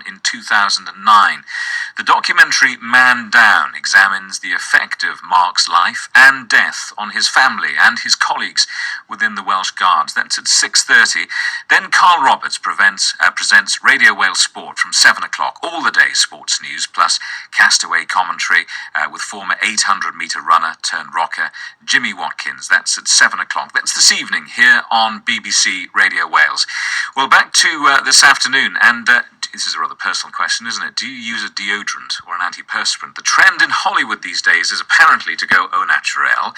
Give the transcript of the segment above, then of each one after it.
in 2009. The documentary Man Down examines the effect of Mark's life and death on his family and his colleagues within the Welsh Guards. That's at 6:30. Then Carl Roberts presents Radio Wales Sport from 7 o'clock. All the day sports news plus castaway commentary with former 800-metre runner turned rocker Jimmy Watkins. That's at 7 o'clock. That's this evening here on BBC Radio Wales. Well, back to this afternoon, and this is a rather personal question, isn't it? Do you use a deodorant or an anti-perspirant? The trend in Hollywood these days is apparently to go au naturel,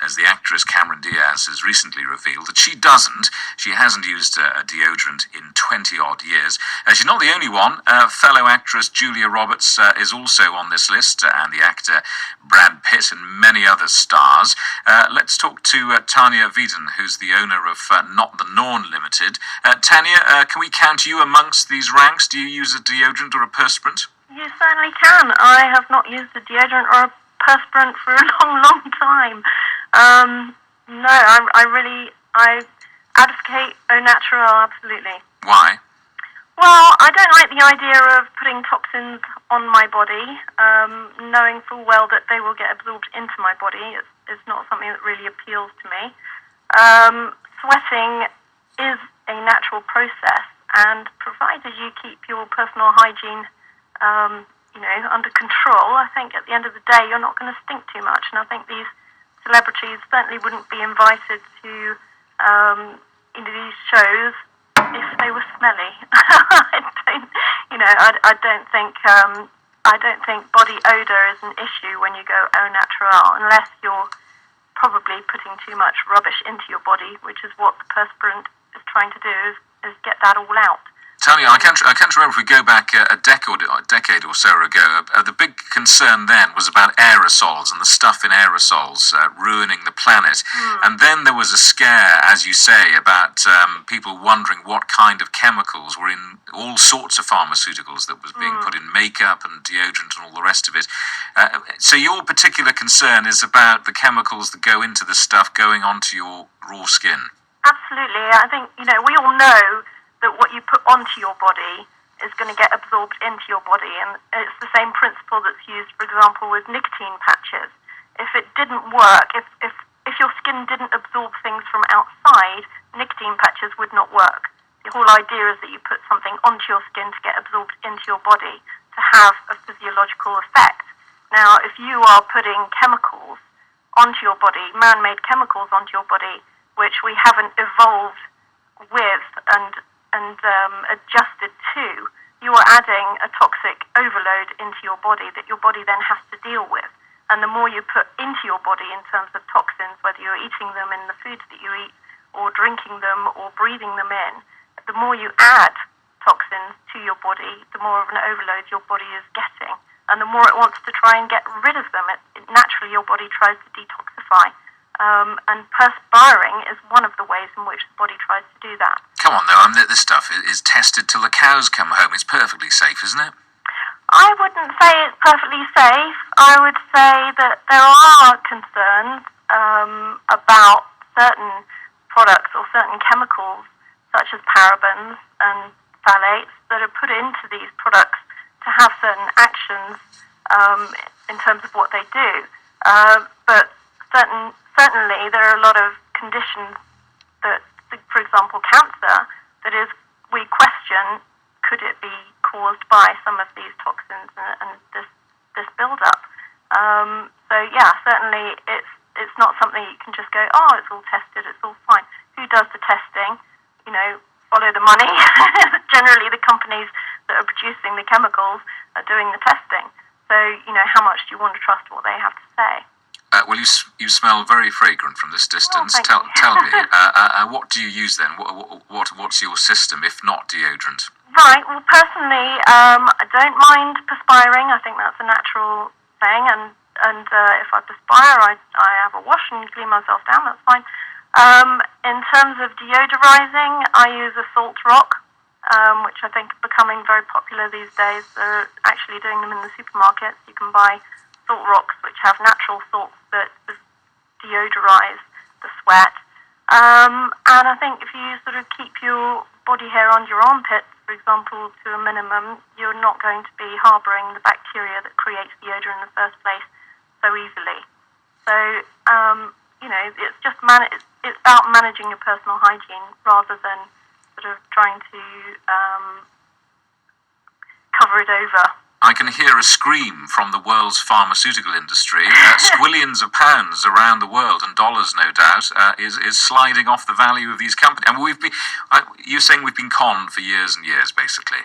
as the actress Cameron Diaz has recently revealed that she doesn't. She hasn't used a deodorant in 20-odd years. She's not the only one. Fellow actress Julia Roberts is also on this list, and the actor Brad Pitt and many other stars. Let's talk to Tania Wedin, who's the owner of Not the Norm Ltd. Tania, can we count you amongst these ranks? Do you use a deodorant or a perspirant? You certainly can. I have not used a deodorant or a perspirant for a long, long time. No, I advocate au naturel, absolutely. Why? Well, I don't like the idea of putting toxins on my body, knowing full well that they will get absorbed into my body. It's not something that really appeals to me. Sweating is a natural process, and provided you keep your personal hygiene, under control, I think at the end of the day you're not going to stink too much. And I think these celebrities certainly wouldn't be invited to these shows if they were smelly. I don't think body odor is an issue when you go au naturel, unless you're probably putting too much rubbish into your body, which is what the perspirant is trying to do, is get that all out. Tania, I can't remember if we go back a decade or so ago. The big concern then was about aerosols and the stuff in aerosols ruining the planet. And then there was a scare, as you say, about people wondering what kind of chemicals were in all sorts of pharmaceuticals that was being put in makeup and deodorant and all the rest of it. So your particular concern is about the chemicals that go into the stuff going onto your raw skin. Absolutely. I think, we all know that what you put onto your body is going to get absorbed into your body, and it's the same principle that's used, for example, with nicotine patches. If it didn't work, if your skin didn't absorb things from outside, nicotine patches would not work. The whole idea is that you put something onto your skin to get absorbed into your body to have a physiological effect. Now, if you are putting chemicals onto your body, man-made chemicals onto your body, which we haven't evolved with and adjusted to, you are adding a toxic overload into your body that your body then has to deal with. And the more you put into your body in terms of toxins, whether you're eating them in the foods that you eat or drinking them or breathing them in, the more you add toxins to your body, the more of an overload your body is getting. And the more it wants to try and get rid of them. Naturally, your body tries to detoxify. And perspiring is one of the ways in which the body tries to do that. Come on, though, this stuff is tested till the cows come home. It's perfectly safe, isn't it? I wouldn't say it's perfectly safe. I would say that there are concerns about certain products or certain chemicals, such as parabens and phthalates, that are put into these products to have certain actions in terms of what they do. But certainly there are a lot of conditions that, for example, cancer, that is, we question, could it be caused by some of these toxins and this build-up? Certainly it's not something you can just go, it's all tested, it's all fine. Who does the testing? Follow the money. Generally, the companies that are producing the chemicals are doing the testing. So, how much do you want to trust what they have to say? Well, you smell very fragrant from this distance. Tell me, what do you use then? What's your system, if not deodorant? Right. Well, personally, I don't mind perspiring. I think that's a natural thing, and if I perspire, I have a wash and clean myself down. That's fine. In terms of deodorizing, I use a salt rock, which I think are becoming very popular these days. They're actually doing them in the supermarkets. You can buy salt rocks which have natural salts that deodorize the sweat. And I think if you sort of keep your body hair on your armpits, for example, to a minimum, you're not going to be harbouring the bacteria that creates the odour in the first place so easily. So, it's just it's about managing your personal hygiene rather than sort of trying to cover it over. I can hear a scream from the world's pharmaceutical industry. Squillions of pounds around the world, and dollars no doubt, is sliding off the value of these companies. And you're saying we've been conned for years and years, basically.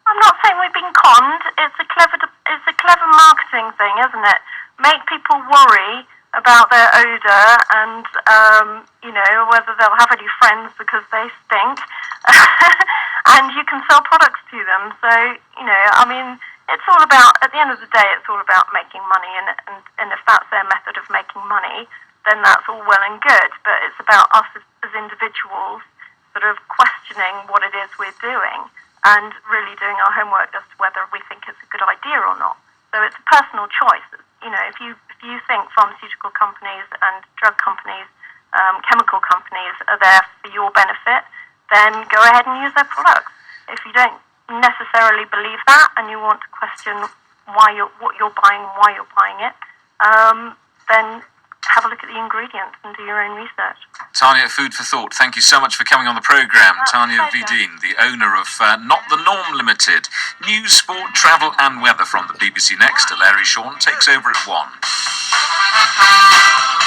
I'm not saying we've been conned. It's a clever marketing thing, isn't it? Make people worry about their odour and whether they'll have any friends because they stink, and you can sell products to them. So it's all about, at the end of the day, it's all about making money, and if that's their method of making money, then that's all well and good. But it's about us as individuals sort of questioning what it is we're doing and really doing our homework as to whether we think it's a good idea or not. So it's a personal choice. If you think pharmaceutical companies and drug companies, chemical companies are there for your benefit, then go ahead and use their products. If you don't necessarily believe that and you want to question what you're buying and why you're buying it, then have a look at the ingredients and do your own research. Tania, food for thought. Thank you so much for coming on the programme. Tania Wedin, the owner of Not the Norm Ltd. News, sport, travel and weather from the BBC Next. Larry Shawn takes over at 1.